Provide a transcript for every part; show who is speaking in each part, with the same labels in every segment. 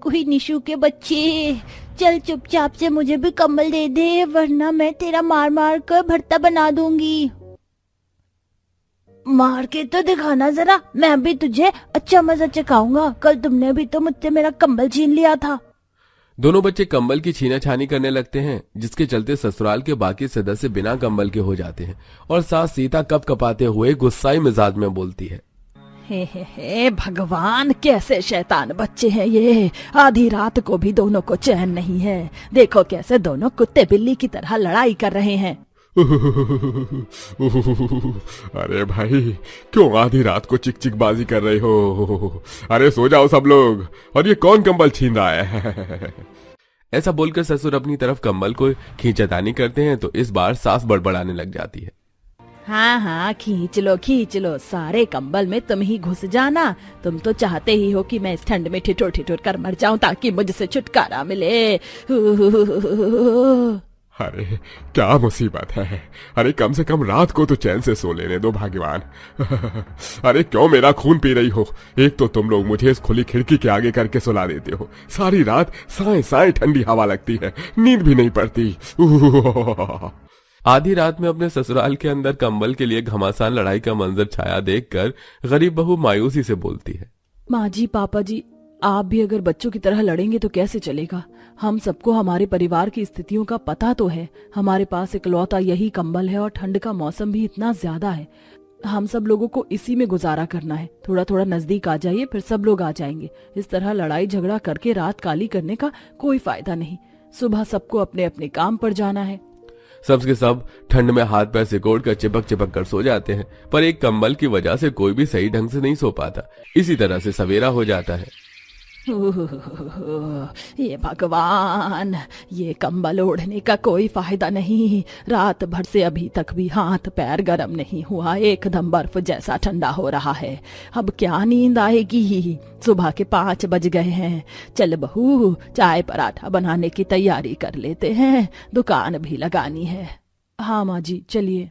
Speaker 1: कोई निशु के बच्चे, चल चुपचाप से मुझे भी कंबल दे दे, वरना मैं तेरा मार मार कर भरता बना दूंगी। मार के तो दिखाना जरा, मैं भी तुझे अच्छा मजा चखाऊंगा। कल तुमने भी तो मुझसे मेरा कंबल छीन लिया था।
Speaker 2: दोनों बच्चे कंबल की छीनाछानी करने लगते हैं, जिसके चलते ससुराल के बाकी सदस्य बिना कंबल के हो जाते हैं और सास सीता कप कपाते हुए गुस्साई मिजाज में बोलती है,
Speaker 3: हे भगवान, कैसे शैतान बच्चे हैं ये। आधी रात को भी दोनों को चैन नहीं है। देखो कैसे दोनों कुत्ते बिल्ली की तरह लड़ाई कर रहे हैं।
Speaker 4: अरे भाई, क्यों आधी रात को चिक चिक बाजी कर रहे हो? अरे सो जाओ सब लोग। और ये कौन कंबल छीन रहा है?
Speaker 2: ऐसा बोलकर ससुर अपनी तरफ कंबल को खींचतानी करते हैं तो इस बार सास बड़बड़ाने लग जाती है।
Speaker 3: हाँ, खींच लो, सारे कंबल में तुम ही घुस जाना। तुम तो चाहते ही हो कि मैं इस ठंड में ठिठुर ठिठुर कर मर जाऊं ताकि मुझसे छुटकारा मिले।
Speaker 4: अरे क्या मुसीबत है। अरे कम से कम रात को तो चैन से सो लेने दो भगवान। अरे क्यों मेरा खून पी रही हो? एक तो तुम लोग मुझे इस खुली खिड़की के आगे करके सुला देते हो। सारी रात साए साए ठंडी हवा लगती है, नींद भी नहीं पड़ती।
Speaker 2: आधी रात में अपने ससुराल के अंदर कंबल के लिए घमासान लड़ाई का मंजर छाया देखकर गरीब बहू मायूसी से बोलती है,
Speaker 3: माँ जी, पापा जी, आप भी अगर बच्चों की तरह लड़ेंगे तो कैसे चलेगा। हम सबको हमारे परिवार की स्थितियों का पता तो है। हमारे पास इकलौता यही कंबल है और ठंड का मौसम भी इतना ज्यादा है। हम सब लोगों को इसी में गुजारा करना है। थोड़ा थोड़ा नजदीक आ जाइए, फिर सब लोग आ जाएंगे। इस तरह लड़ाई झगड़ा करके रात काली करने का कोई फायदा नहीं। सुबह सबको अपने अपने काम पर जाना है।
Speaker 2: सबके सब ठंड में हाथ पैर सिकोड़ कर चिपक चिपक कर सो जाते हैं, पर एक कंबल की वजह से कोई भी सही ढंग से नहीं सो पाता। इसी तरह से सवेरा हो जाता है।
Speaker 3: ये भगवान, ये कंबल ओढ़ने का कोई फायदा नहीं। रात भर से अभी तक भी हाथ पैर गर्म नहीं हुआ, एकदम बर्फ जैसा ठंडा हो रहा है। अब क्या नींद आएगी? सुबह के 5 बज गए हैं। चल बहू, चाय पराठा बनाने की तैयारी कर लेते हैं, दुकान भी लगानी है। हाँ माँ जी, चलिए।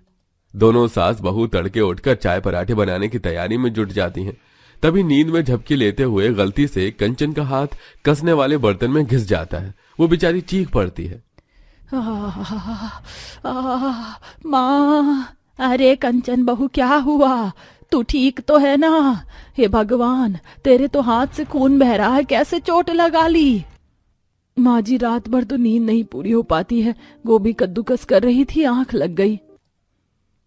Speaker 2: दोनों सास बहू तड़के उठकर चाय पराठे बनाने की तैयारी में जुट जाती हैं। तभी नींद में झपकी लेते हुए गलती से कंचन का हाथ कसने वाले बर्तन में घिस जाता है। वो बेचारी चीख पड़ती है,
Speaker 3: माँ, अरे कंचन बहू, क्या हुआ? तू ठीक तो है ना? हे भगवान, तेरे तो हाथ से खून बह रहा है, कैसे चोट लगा ली? माँ जी, रात भर तो नींद नहीं पूरी हो पाती है। गोभी कद्दूकस कर रही थी, आंख लग गई।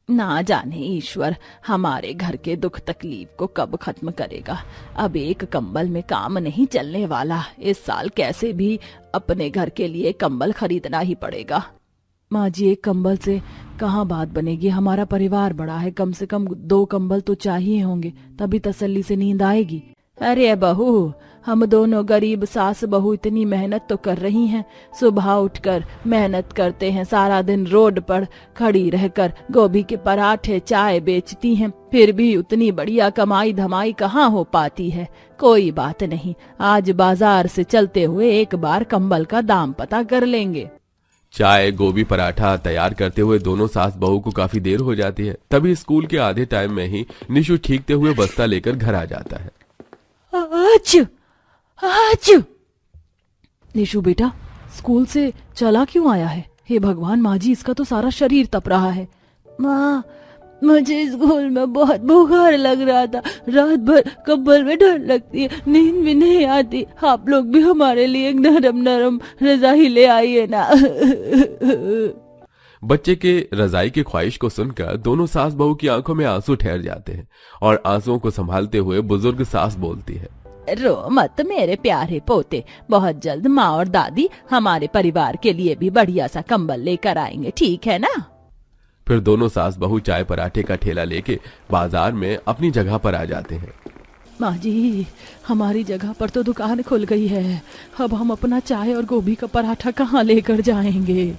Speaker 3: ना जाने ईश्वर हमारे घर के दुख तकलीफ को कब खत्म करेगा। अब एक कंबल में काम नहीं चलने वाला। इस साल कैसे भी अपने घर के लिए कंबल खरीदना ही पड़ेगा। माँ जी, एक कंबल से कहाँ बात बनेगी? हमारा परिवार बड़ा है, कम से कम 2 कंबल तो चाहिए होंगे, तभी तसल्ली से नींद आएगी। अरे बहू, हम दोनों गरीब सास बहू इतनी मेहनत तो कर रही हैं। सुबह उठकर मेहनत करते हैं, सारा दिन रोड पर खड़ी रहकर गोभी के पराठे चाय बेचती हैं, फिर भी उतनी बढ़िया कमाई धमाई कहाँ हो पाती है। कोई बात नहीं, आज बाजार से चलते हुए एक बार कंबल का दाम पता कर लेंगे।
Speaker 2: चाय गोभी पराठा तैयार करते हुए दोनों सास बहू को काफी देर हो जाती है। तभी स्कूल के आधे टाइम में ही निशु ठीकते हुए बस्ता लेकर घर आ जाता है।
Speaker 3: निशु बेटा, स्कूल से चला क्यों आया है? हे भगवान, माँ जी, इसका तो सारा शरीर तप रहा है।
Speaker 1: माँ, मुझे स्कूल में बहुत बुखार लग रहा था। रात भर कंबल में डर लगती है, नींद भी नहीं आती। आप लोग भी हमारे लिए एक नरम नरम रजाई ले आइए ना।
Speaker 2: बच्चे के रजाई की ख्वाहिश को सुनकर दोनों सास बहू की आंखों में आंसू ठहर जाते हैं और आंसुओं को संभालते हुए बुजुर्ग सास बोलती है,
Speaker 3: रो मत मेरे प्यारे पोते, बहुत जल्द माँ और दादी हमारे परिवार के लिए भी बढ़िया सा कंबल लेकर आएंगे, ठीक है ना?
Speaker 2: फिर दोनों सास बहू चाय पराठे का ठेला लेके बाजार में अपनी जगह पर आ जाते हैं।
Speaker 3: माँ जी, हमारी जगह पर तो दुकान खुल गई है। अब हम अपना चाय और गोभी का पराठा कहाँ लेकर जाएंगे?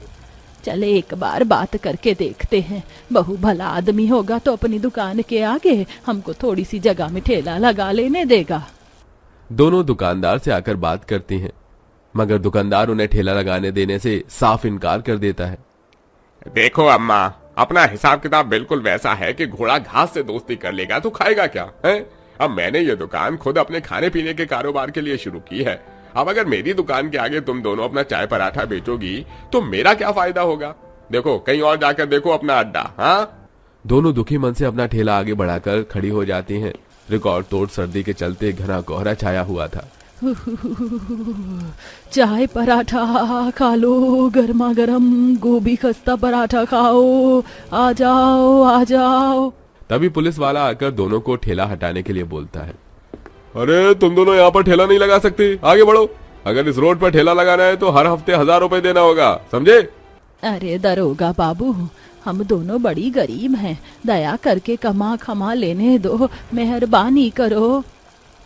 Speaker 3: चले एक बार बात करके देखते हैं। बहू भला आदमी होगा तो अपनी दुकान के आगे हमको थोड़ी सी जगह में ठेला लगा लेने देगा।
Speaker 2: दोनों दुकानदार से आकर बात करती हैं, मगर दुकानदार उन्हें ठेला लगाने देने से साफ इनकार कर देता है।
Speaker 4: देखो अम्मा, अपना हिसाब किताब बिल्कुल वैसा है कि घोड़ा घास से दोस्ती कर लेगा तो खाएगा क्या है? अब मैंने ये दुकान खुद अपने खाने पीने के कारोबार के लिए शुरू की है। अब अगर मेरी दुकान के आगे तुम दोनों अपना चाय पराठा बेचोगी तो मेरा क्या फायदा होगा? देखो कहीं और जाकर देखो अपना अड्डा। हाँ,
Speaker 2: दोनों दुखी मन से अपना ठेला आगे बढ़ाकर खड़ी हो जाती हैं। रिकॉर्ड तोड़ सर्दी के चलते घना कोहरा छाया हुआ था।
Speaker 3: चाय पराठा खा लो, गर्मा गर्म गोभी खस्ता पराठा खाओ, आ जाओ आ जाओ।
Speaker 2: तभी पुलिस वाला आकर दोनों को ठेला हटाने के लिए बोलता है।
Speaker 4: अरे तुम दोनों यहाँ पर ठेला नहीं लगा सकते, आगे बढ़ो। अगर इस रोड पर ठेला लगाना है तो हर हफ्ते 1000 रुपए देना होगा, समझे?
Speaker 3: अरे दरोगा बाबू, हम दोनों बड़ी गरीब हैं, दया करके कमा खमा लेने दो, मेहरबानी करो।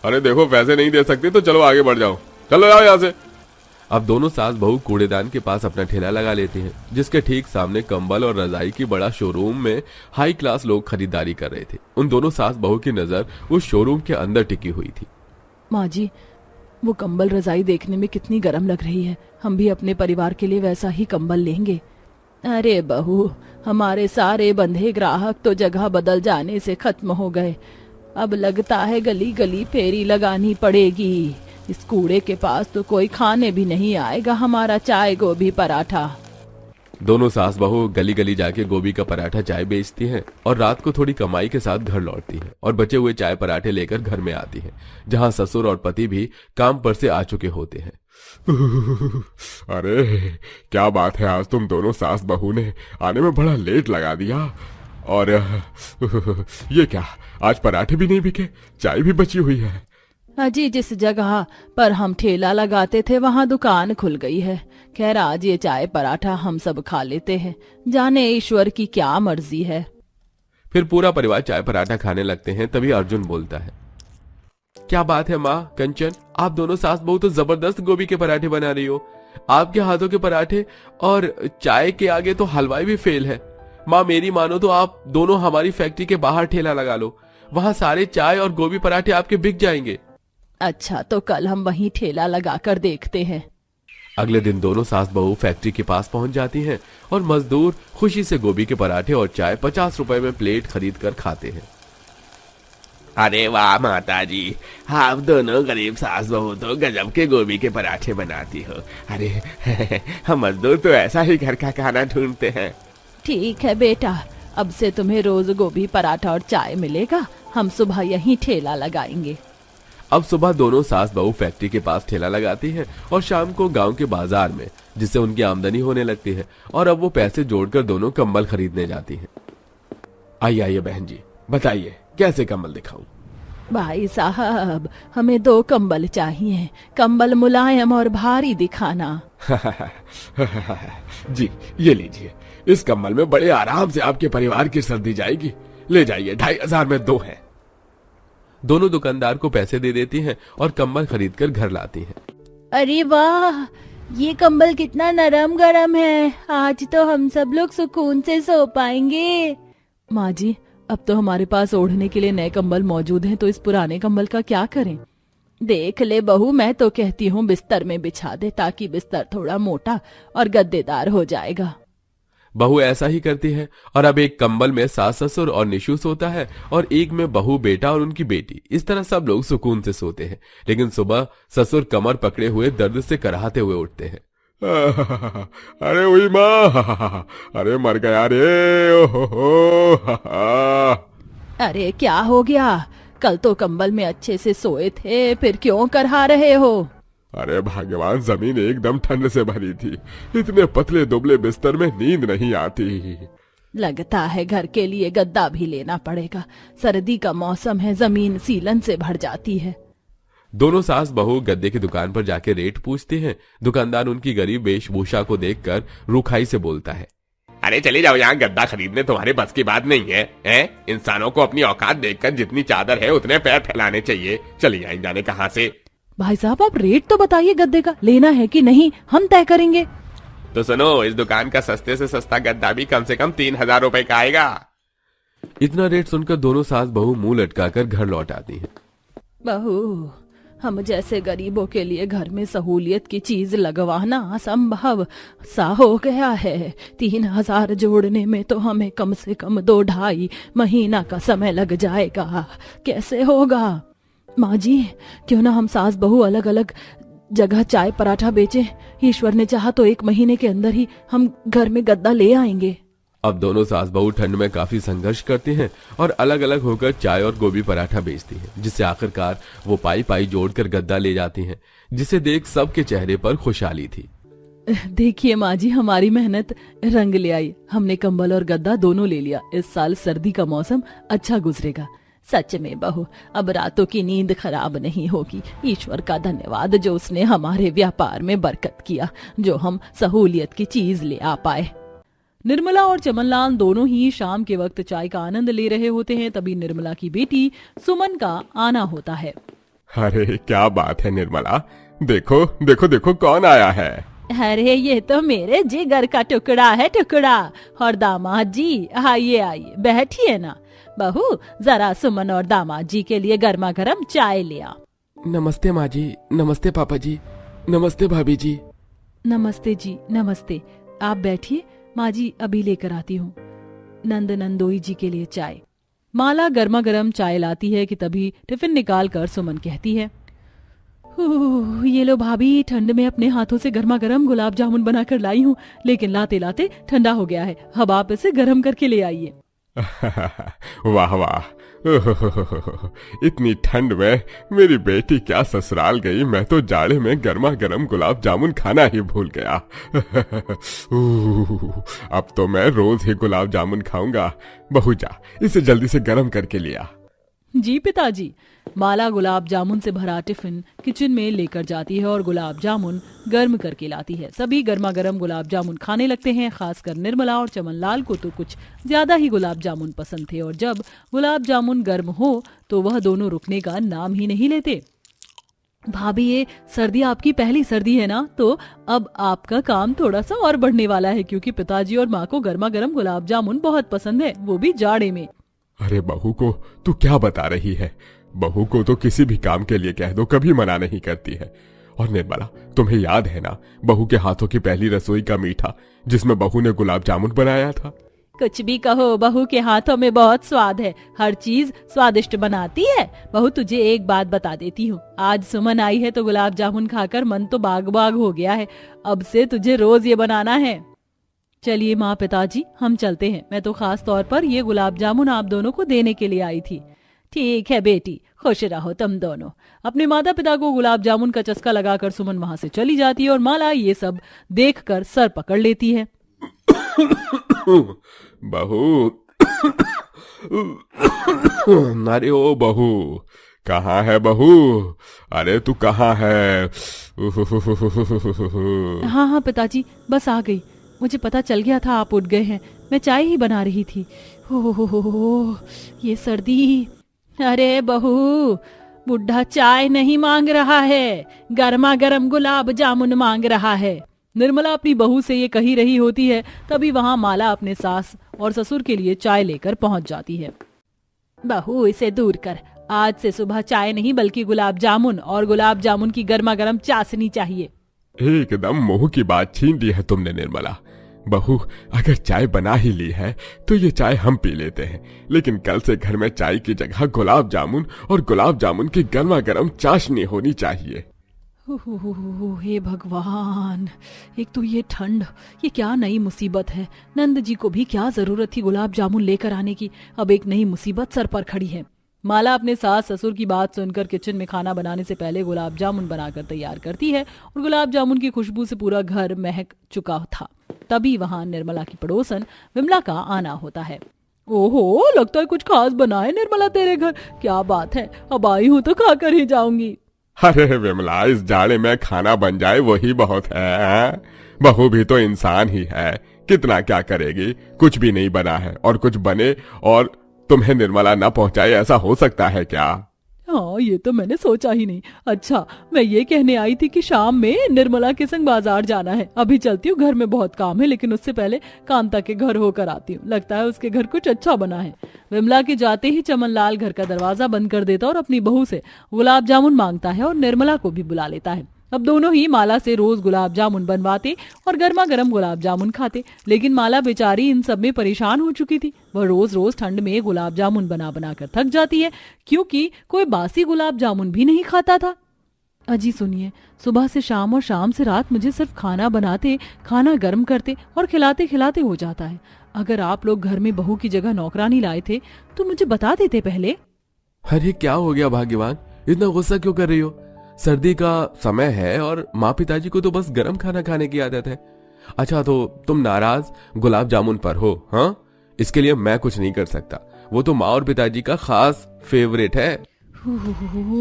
Speaker 4: अरे देखो पैसे नहीं दे सकते तो चलो आगे बढ़ जाओ, चलो जाओ यहाँ से।
Speaker 2: अब दोनों सास बहू कूड़ेदान के पास अपना ठेला लगा लेते हैं, जिसके ठीक सामने कंबल और रजाई की बड़ा शोरूम में हाई क्लास लोग खरीदारी कर रहे थे। उन दोनों सास बहू की नजर उस शोरूम के अंदर टिकी हुई थी।
Speaker 3: माँ जी, वो कंबल रजाई देखने में कितनी गर्म लग रही है, हम भी अपने परिवार के लिए वैसा ही कंबल लेंगे। अरे बहू, हमारे सारे बंधे ग्राहक तो जगह बदल जाने से खत्म हो गए, अब लगता है गली गली फेरी लगानी पड़ेगी। इस कूड़े के पास तो कोई खाने भी नहीं आएगा हमारा चाय गोभी पराठा।
Speaker 2: दोनों सास बहू गली गली जाके गोभी का पराठा चाय बेचती हैं और रात को थोड़ी कमाई के साथ घर लौटती हैं और बचे हुए चाय पराठे लेकर घर में आती हैं, जहां ससुर और पति भी काम पर से आ चुके होते हैं।
Speaker 4: अरे क्या बात है, आज तुम दोनों सास बहू ने आने में बड़ा लेट लगा दिया। और ये क्या, आज पराठे भी नहीं बिके, चाय भी बची हुई है।
Speaker 3: अजी, जिस जगह पर हम ठेला लगाते थे वहाँ दुकान खुल गई है। खैर आज ये चाय पराठा हम सब खा लेते हैं, जाने ईश्वर की क्या मर्जी है।
Speaker 2: फिर पूरा परिवार चाय पराठा खाने लगते हैं। तभी अर्जुन बोलता है, क्या बात है माँ कंचन, आप दोनों सास बहू तो जबरदस्त गोभी के पराठे बना रही हो। आपके हाथों के पराठे और चाय के आगे तो हलवाई भी फेल है। माँ मेरी मानो तो आप दोनों हमारी फैक्ट्री के बाहर ठेला लगा लो, वहां सारे चाय और गोभी पराठे आपके बिक जाएंगे।
Speaker 3: अच्छा, तो कल हम वहीं ठेला लगाकर देखते हैं।
Speaker 2: अगले दिन दोनों सास बहू फैक्ट्री के पास पहुंच जाती हैं और मजदूर खुशी से गोभी के पराठे और चाय 50 रुपए में प्लेट खरीद कर खाते हैं।
Speaker 5: अरे वाह माता जी, आप दोनों गरीब सास बहू तो गजब के गोभी के पराठे बनाती हो। अरे हम मजदूर तो ऐसा ही घर का खाना ढूंढते हैं।
Speaker 3: ठीक है बेटा, अब से तुम्हें रोज गोभी पराठा और चाय मिलेगा, हम सुबह यहीं ठेला लगाएंगे।
Speaker 2: अब सुबह दोनों सास बहू फैक्ट्री के पास ठेला लगाती हैं और शाम को गांव के बाजार में, जिससे उनकी आमदनी होने लगती है। और अब वो पैसे जोड़कर दोनों कंबल खरीदने जाती हैं।
Speaker 5: आइए आइए बहन जी, बताइए कैसे कंबल दिखाऊं?
Speaker 3: भाई साहब, हमें 2 कंबल चाहिए, कंबल मुलायम और भारी दिखाना।
Speaker 5: जी ये लीजिए, इस कंबल में बड़े आराम से आपके परिवार की सर्दी जाएगी। ले जाइए, 2500 में 2 हैं।
Speaker 2: दोनों दुकानदार को पैसे दे देती हैं और कंबल खरीदकर घर लाती हैं।
Speaker 1: अरे वाह, ये कंबल कितना नरम गरम है, आज तो हम सब लोग सुकून से सो पाएंगे।
Speaker 3: माँ जी, अब तो हमारे पास ओढ़ने के लिए नए कंबल मौजूद हैं, तो इस पुराने कंबल का क्या करें?
Speaker 1: देख ले बहू, मैं तो कहती हूँ बिस्तर में बिछा दे, ताकि बिस्तर थोड़ा मोटा और गद्देदार हो जाएगा।
Speaker 2: बहू ऐसा ही करती है और अब एक कंबल में सास ससुर और निशु सोता है और एक में बहू बेटा और उनकी बेटी। इस तरह सब लोग सुकून से सोते हैं। लेकिन सुबह ससुर कमर पकड़े हुए दर्द से कराहते हुए उठते हैं।
Speaker 4: अरे हुई माँ, अरे मर गया रे, ओहो।
Speaker 3: अरे क्या हो गया? कल तो कंबल में अच्छे से सोए थे, फिर क्यों करहा रहे हो?
Speaker 4: अरे भगवान, जमीन एकदम ठंड से भरी थी, इतने पतले दुबले बिस्तर में नींद नहीं आती।
Speaker 3: लगता है घर के लिए गद्दा भी लेना पड़ेगा, सर्दी का मौसम है, जमीन सीलन से भर जाती है।
Speaker 2: दोनों सास बहू गद्दे की दुकान पर जाके रेट पूछते हैं। दुकानदार उनकी गरीब वेशभूषा को देखकर रूखाई से बोलता है,
Speaker 5: अरे चले जाओ, यहाँ गद्दा खरीदने तुम्हारे बस की बात नहीं है, हैं? इंसानों को अपनी औकात देखकर जितनी चादर है उतने पैर फैलाने चाहिए। चलिए यहाँ जाने कहाँ से।
Speaker 3: भाई साहब, आप रेट तो बताइए गद्दे का, लेना है कि नहीं, हम तय करेंगे।
Speaker 5: तो सुनो, इस दुकान का सस्ते से सस्ता गद्दा भी कम से कम 3000 रुपए का आएगा।
Speaker 2: इतना रेट सुनकर दोनों सास बहू मुंह लटकाकर घर लौट आती हैं।
Speaker 3: बहू, हम जैसे गरीबों के लिए घर में सहूलियत की चीज लगवाना असंभव सा हो गया है। 3,000 जोड़ने में तो हमें कम से कम 2-2.5 महीना का समय लग जाएगा। कैसे होगा? माँ जी, क्यों ना हम सास बहू अलग अलग जगह चाय पराठा बेचें। ईश्वर ने चाहा तो 1 महीने के अंदर ही हम घर में गद्दा ले आएंगे।
Speaker 2: अब दोनों सास बहू ठंड में काफी संघर्ष करती हैं और अलग अलग होकर चाय और गोभी पराठा बेचती हैं, जिससे आखिरकार वो पाई पाई जोड़कर गद्दा ले जाती हैं, जिसे देख सबके चेहरे पर खुशहाली थी।
Speaker 3: देखिए माँ जी, हमारी मेहनत रंग ले आई। हमने कंबल और गद्दा दोनों ले लिया। इस साल सर्दी का मौसम अच्छा गुजरेगा। सच में बहू, अब रातों की नींद खराब नहीं होगी। ईश्वर का धन्यवाद जो उसने हमारे व्यापार में बरकत किया, जो हम सहूलियत की चीज ले आ पाए।
Speaker 1: निर्मला और चमनलाल दोनों ही शाम के वक्त चाय का आनंद ले रहे होते हैं। तभी निर्मला की बेटी सुमन का आना होता है।
Speaker 4: अरे क्या बात है निर्मला, देखो देखो देखो कौन आया है।
Speaker 1: अरे ये तो मेरे जिगर का टुकड़ा है, टुकड़ा। और दामाद जी, आइए आइए, बैठिए ना। बहू, जरा सुमन और दामाद जी के लिए गर्मा गर्म चाय ले आ।
Speaker 2: नमस्ते माँ जी, नमस्ते पापा जी, नमस्ते भाभी जी।
Speaker 1: नमस्ते जी, नमस्ते। आप बैठिए, माँ जी अभी लेकर आती हूँ नंद नंदोई जी के लिए चाय। माला गर्मा गर्म चाय लाती है कि तभी टिफिन निकाल कर सुमन कहती है, ये लो भाभी, ठंड में अपने हाथों से गर्मा गर्म गुलाब जामुन बनाकर लाई हूँ, लेकिन लाते लाते ठंडा हो गया है। अब आप इसे गर्म करके ले आइए।
Speaker 4: वाह वाह, इतनी ठंड में मेरी बेटी क्या ससुराल गई। मैं तो जाड़े में गर्मा गर्म गुलाब जामुन खाना ही भूल गया। अब तो मैं रोज ही गुलाब जामुन खाऊंगा। बहू जा, इसे जल्दी से गर्म करके लिया।
Speaker 1: जी पिताजी। माला गुलाब जामुन से भरा टिफिन किचन में लेकर जाती है और गुलाब जामुन गर्म करके लाती है। सभी गर्मा गर्म गुलाब जामुन खाने लगते हैं। खासकर निर्मला और चमनलाल को तो कुछ ज्यादा ही गुलाब जामुन पसंद थे, और जब गुलाब जामुन गर्म हो तो वह दोनों रुकने का नाम ही नहीं लेते। भाभी, ये सर्दी आपकी पहली सर्दी है ना, तो अब आपका काम थोड़ा सा और बढ़ने वाला है, क्योंकि पिताजी और माँ को गर्मा गर्म गुलाब जामुन बहुत पसंद है, वो भी जाड़े में।
Speaker 4: अरे बहू को तू क्या बता रही है? बहू को तो किसी भी काम के लिए कह दो, कभी मना नहीं करती है। और निर्मला, तुम्हें याद है ना बहू के हाथों की पहली रसोई का मीठा, जिसमें बहू ने गुलाब जामुन बनाया था?
Speaker 1: कुछ भी कहो, बहू के हाथों में बहुत स्वाद है, हर चीज स्वादिष्ट बनाती है। बहू, तुझे एक बात बता देती हूँ, आज सुमन आई है तो गुलाब जामुन खाकर मन तो बाग बाग हो गया है। अब से तुझे रोज ये बनाना है। चलिए माँ पिताजी, हम चलते हैं। मैं तो खास तौर पर ये गुलाब जामुन आप दोनों को देने के लिए आई थी। ठीक है बेटी, खुश रहो तुम दोनों। अपने माता पिता को गुलाब जामुन का चस्का लगाकर सुमन वहां से चली जाती है और माला ये सब देखकर सर पकड़ लेती है।
Speaker 4: बहू, अरे ओ बहू, कहाँ है बहू? अरे तू कहाँ है?
Speaker 1: हाँ हाँ पिताजी, बस आ गई। मुझे पता चल गया था आप उठ गए हैं, मैं चाय ही बना रही थी। हो ये सर्दी। अरे बहू, बुढ़ा चाय नहीं मांग रहा है, गर्मा गर्म गुलाब जामुन मांग रहा है। निर्मला अपनी बहू से ये कही रही होती है, तभी वहां माला अपने सास और ससुर के लिए चाय लेकर पहुंच जाती है। बहू, इसे दूर कर। आज से सुबह चाय नहीं बल्कि गुलाब जामुन, और गुलाब जामुन की गर्मा गर्म चाशनी चाहिए।
Speaker 4: एकदम मुंह की बात छीन ली है तुमने निर्मला। बहू, अगर चाय बना ही ली है तो ये चाय हम पी लेते हैं, लेकिन कल से घर में चाय की जगह गुलाब जामुन और गुलाब जामुन की गर्मा गर्म चाशनी होनी चाहिए।
Speaker 1: हे भगवान, एक तो ये ठंड, ये क्या नई मुसीबत है। नंद जी को भी क्या जरूरत थी गुलाब जामुन लेकर आने की। अब एक नई मुसीबत सर पर खड़ी है। माला अपने सास ससुर की बात सुनकर किचन में खाना बनाने से पहले गुलाब जामुन बनाकर तैयार करती है, और गुलाब जामुन की खुशबू से पूरा घर महक चुका था। तभी वहां निर्मला की पड़ोसन विमला का आना होता है। ओहो, लगता है कुछ खास बना है निर्मला तेरे घर। क्या बात है, अब आई हूँ तो खाकर ही जाऊंगी।
Speaker 4: अरे विमला, इस जाड़े में खाना बन जाए वही बहुत है। बहू भी तो इंसान ही है, कितना क्या करेगी। कुछ भी नहीं बना है और कुछ बने और तुम्हें निर्मला न पहुंचाए, ऐसा हो सकता है क्या?
Speaker 3: हाँ, ये तो मैंने सोचा ही नहीं। अच्छा, मैं ये कहने आई थी कि शाम में निर्मला के संग बाजार जाना है। अभी चलती हूँ, घर में बहुत काम है, लेकिन उससे पहले कांता के घर होकर आती हूँ। लगता है उसके घर कुछ अच्छा बना है। विमला के जाते ही चमनलाल घर का दरवाजा बंद कर देता और अपनी बहू से गुलाब जामुन मांगता है और निर्मला को भी बुला लेता है। अब दोनों ही माला से रोज गुलाब जामुन बनवाते और गर्मा गर्म गुलाब जामुन खाते, लेकिन माला बेचारी इन सब में परेशान हो चुकी थी। वह रोज रोज ठंड में गुलाब जामुन बना बना कर थक जाती है, क्योंकि कोई बासी गुलाब जामुन भी नहीं खाता था। अजी सुनिए, सुबह से शाम और शाम से रात मुझे सिर्फ खाना बनाते, खाना गर्म करते और खिलाते खिलाते हो जाता है। अगर आप लोग घर में बहू की जगह नौकरानी लाए थे तो मुझे बता देते पहले।
Speaker 2: अरे क्या हो गया भाग्यवान, इतना गुस्सा क्यों कर रही हो? सर्दी का समय है और माँ पिताजी को तो बस गर्म खाना खाने की आदत है। अच्छा, तो तुम नाराज गुलाब जामुन पर हो? हाँ, इसके लिए मैं कुछ नहीं कर सकता। वो तो माँ और पिताजी का खास फेवरेट है।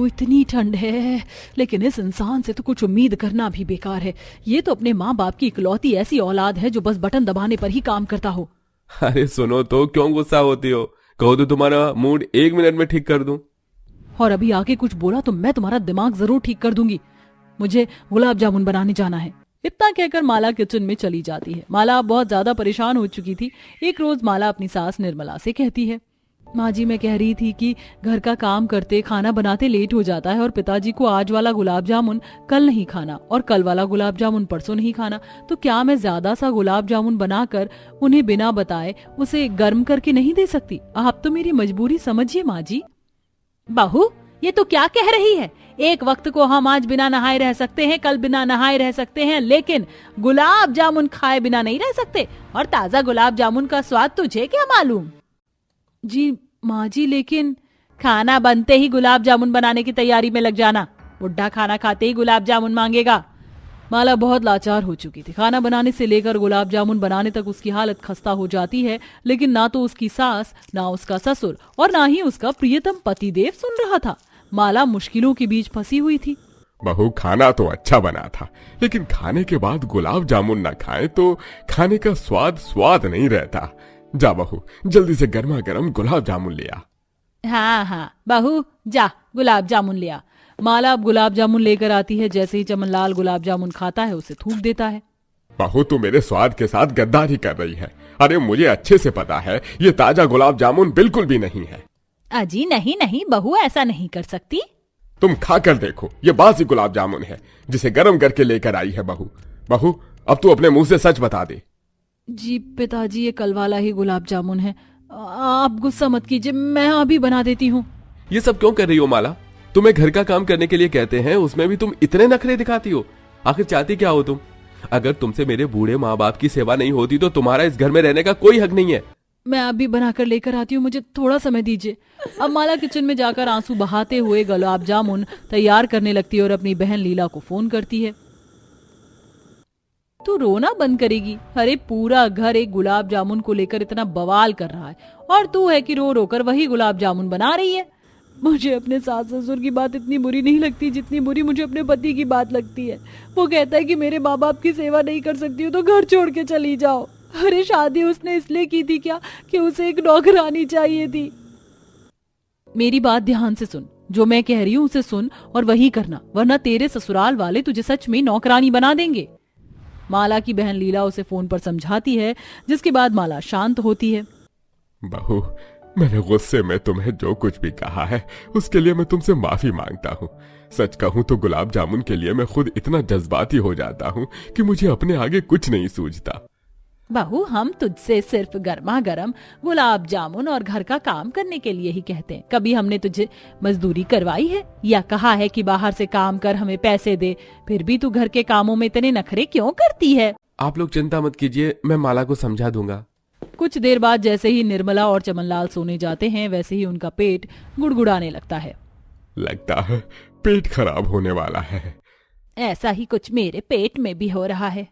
Speaker 3: इतनी ठंड है, लेकिन इस इंसान से तो कुछ उम्मीद करना भी बेकार है। ये तो अपने माँ बाप की इकलौती ऐसी औलाद है जो बस बटन दबाने पर ही काम करता हो।
Speaker 2: अरे सुनो तो, क्यों गुस्सा होती हो? कहो तो तुम्हारा मूड 1 मिनट में ठीक कर दूं।
Speaker 3: और अभी आगे कुछ बोला तो मैं तुम्हारा दिमाग जरूर ठीक कर दूंगी। मुझे गुलाब जामुन बनाने जाना है। इतना कहकर माला किचन में चली जाती है। माला बहुत ज्यादा परेशान हो चुकी थी। एक रोज माला अपनी सास निर्मला से कहती है, माँ जी, मैं कह रही थी कि घर का काम करते खाना बनाते लेट हो जाता है और पिताजी को आज वाला गुलाब जामुन कल नहीं खाना और कल वाला गुलाब जामुन परसों नहीं खाना, तो क्या मैं ज्यादा सा गुलाब जामुन बनाकर उन्हें बिना बताए उसे गर्म करके नहीं दे सकती? आप तो मेरी मजबूरी समझिए माँ जी। बहू, ये तो क्या कह रही है? एक वक्त को हम आज बिना नहाए रह सकते हैं, कल बिना नहाए रह सकते हैं, लेकिन गुलाब जामुन खाए बिना नहीं रह सकते। और ताजा गुलाब जामुन का स्वाद तुझे क्या मालूम? जी माँ जी, लेकिन खाना बनते ही गुलाब जामुन बनाने की तैयारी में लग जाना। बुढ़ा खाना खाते ही गुलाब जामुन मांगेगा। माला बहुत लाचार हो चुकी थी। खाना बनाने से लेकर गुलाब जामुन बनाने तक उसकी हालत खस्ता हो जाती है, लेकिन ना तो उसकी सास, ना उसका ससुर और ना ही उसका प्रियतम पतिदेव सुन रहा था। माला मुश्किलों के बीच फंसी हुई थी।
Speaker 4: बहू, खाना तो अच्छा बना था, लेकिन खाने के बाद गुलाब जामुन न खाएं तो खाने का स्वाद नहीं रहता। जा बहू, जल्दी से गर्मा गर्म गुलाब जामुन ले आ।
Speaker 3: हाँ हाँ बहू, जा गुलाब जामुन ले आ। माला अब गुलाब जामुन लेकर आती है। जैसे ही चमनलाल गुलाब जामुन खाता है उसे थूक देता है।
Speaker 4: बहू, तू मेरे स्वाद के साथ गद्दारी कर रही है। अरे मुझे अच्छे से पता है ये ताजा गुलाब जामुन बिल्कुल भी नहीं है।
Speaker 3: अजी नहीं नहीं बहू, ऐसा नहीं कर सकती।
Speaker 4: तुम खा कर देखो, ये बासी गुलाब जामुन है जिसे गर्म करके लेकर आई है बहू। बहू, अब तू अपने मुंह से सच बता दे।
Speaker 3: जी पिताजी, ये कल वाला ही गुलाब जामुन है। आप गुस्सा मत कीजिए, मैं अभी बना देती हूँ।
Speaker 2: ये सब क्यों कर रही हो माला? तुम्हें घर का काम करने के लिए कहते हैं, उसमें भी तुम इतने नखरे दिखाती हो। आखिर चाहती क्या हो तुम? अगर तुमसे मेरे बूढ़े माँ बाप की सेवा नहीं होती तो तुम्हारा इस घर में रहने का कोई हक नहीं है।
Speaker 3: मैं अभी बनाकर लेकर आती हूँ, मुझे थोड़ा समय दीजिए। अब माला किचन में जाकर आंसू बहाते हुए गुलाब जामुन तैयार करने लगती है और अपनी बहन लीला को फोन करती है। तू रोना बंद करेगी? अरे पूरा घर एक गुलाब जामुन को लेकर इतना बवाल कर रहा है और तू है कि रो रो कर वही गुलाब जामुन बना रही है। मुझे अपने सास ससुर की बात इतनी बुरी नहीं लगती जितनी बुरी मुझे अपने पति की बात लगती है। वो कहता है कि मेरे माँ बाप की सेवा नहीं कर सकती हो तो घर छोड़ के चली जाओ। अरे शादी उसने इसलिए की थी क्या कि उसे एक नौकरानी चाहिए थी? मेरी बात ध्यान से सुन, जो मैं कह रही हूँ उसे सुन और वही करना, वरना तेरे ससुराल वाले तुझे सच में नौकरानी बना देंगे। माला की बहन लीला उसे फोन पर समझाती है, जिसके बाद माला शांत होती है।
Speaker 4: बहू, मैंने गुस्से में तुम्हें जो कुछ भी कहा है उसके लिए मैं तुमसे माफी मांगता हूँ। सच कहूँ तो गुलाब जामुन के लिए मैं खुद इतना जज्बाती हो जाता हूँ कि मुझे अपने आगे कुछ नहीं सूझता।
Speaker 3: बहू, हम तुझसे सिर्फ गर्मा गर्म गुलाब जामुन और घर का काम करने के लिए ही कहते हैं। कभी हमने तुझे मजदूरी करवाई है या कहा है कि बाहर से काम कर हमें पैसे दे? फिर भी तू घर के कामों में इतने नखरे क्यों करती है?
Speaker 2: आप लोग चिंता मत कीजिए, मैं माला को समझा दूंगा।
Speaker 3: कुछ देर बाद जैसे ही निर्मला और चमनलाल सोने जाते हैं वैसे ही उनका पेट गुड़गुड़ाने लगता है।
Speaker 4: लगता है पेट खराब होने वाला है।
Speaker 3: ऐसा ही कुछ मेरे पेट में भी हो रहा है।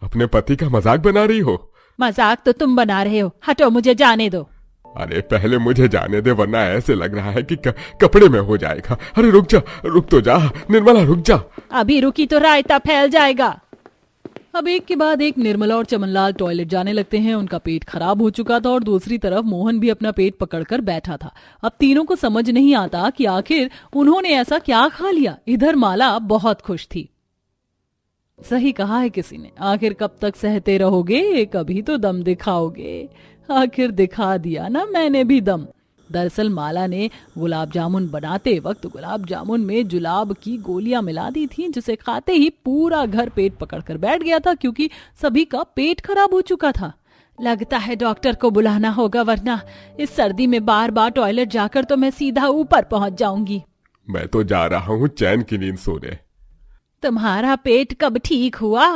Speaker 4: अपने पति का मजाक बना रही हो?
Speaker 3: मजाक तो तुम बना रहे हो, हटो, मुझे जाने दो।
Speaker 4: अरे पहले मुझे जाने दे, वरना ऐसे लग रहा है कि कपड़े में हो जाएगा। अरे रुक जा, रुक तो जा निर्मला, रुक जा।
Speaker 3: अभी रुकी तो रायता फैल जाएगा। अब एक के बाद एक निर्मला और चमनलाल टॉयलेट जाने लगते हैं। उनका पेट खराब हो चुका था और दूसरी तरफ मोहन भी अपना पेट पकड़कर बैठा था। अब तीनों को समझ नहीं आता कि आखिर उन्होंने ऐसा क्या खा लिया। इधर माला बहुत खुश थी। सही कहा है किसी ने, आखिर कब तक सहते रहोगे, कभी तो दम दिखाओगे। आखिर दिखा दिया ना मैंने भी दम। दरअसल माला ने गुलाब जामुन बनाते वक्त गुलाब जामुन में जुलाब की गोलियां मिला दी थी, जिसे खाते ही पूरा घर पेट पकड़कर बैठ गया था, क्योंकि सभी का पेट खराब हो चुका था। लगता है डॉक्टर को बुलाना होगा, वरना इस सर्दी में बार बार टॉयलेट जाकर तो मैं सीधा ऊपर पहुंच जाऊंगी।
Speaker 4: मैं तो जा रहा हूँ चैन की नींद सोने।
Speaker 3: तुम्हारा पेट कब ठीक हुआ?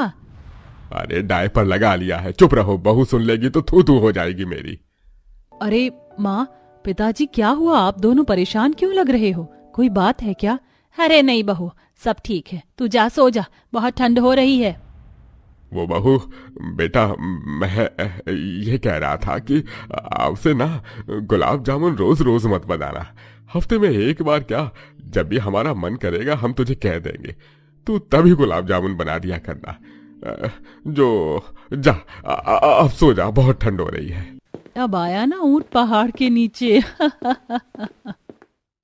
Speaker 4: अरे डायपर लगा लिया है। चुप रहो, बहू सुन लेगी तो थू थू हो जाएगी मेरी।
Speaker 3: अरे माँ, पिताजी क्या हुआ? आप दोनों परेशान क्यों लग रहे हो? कोई बात है क्या? अरे नहीं बहू, सब ठीक है, तू जा सो जा, बहुत ठंड हो रही है।
Speaker 4: वो बहू, बेटा मैं ये कह रहा था कि आपसे ना गुलाब जामुन रोज रोज मत बनाना। हफ्ते में एक बार क्या, जब भी हमारा मन करेगा हम तुझे कह देंगे, तू तभी गुलाब जामुन बना दिया करना। जो जा अब सो जा, बहुत ठंड हो रही है।
Speaker 3: अब आया ना ऊंट पहाड़ के नीचे।